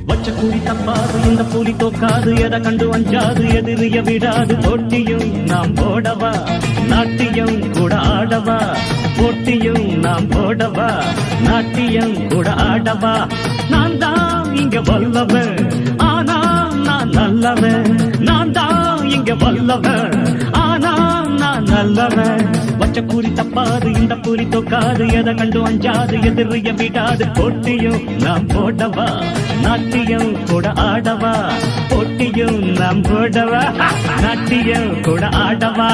வச்ச கூலி தப்பாது இந்த கூலி தோக்காது எதை கண்டு அஞ்சாது எதிரிய விடாது போட்டியும் நாம் போடவா நாட்டியம் கூட ஆடவா போட்டியும் நாம் போடவா நாட்டியம் கூட ஆடவா நான் தான் இங்க வல்லவன் ஆனா நான் நல்லவன் நான் தான் இங்க வல்லவன் ஆனா நான் நல்லவன் வச்ச கூலி தப்பாது இந்த கூலி தோக்காது எதை கண்டு அஞ்சாது எதிரிய விடாது போட்டியும் நாம் போடவா நாட்டியம் கூட ஆடவா போட்டியும் நாம் போடவா நாட்டியம் கூட ஆடவா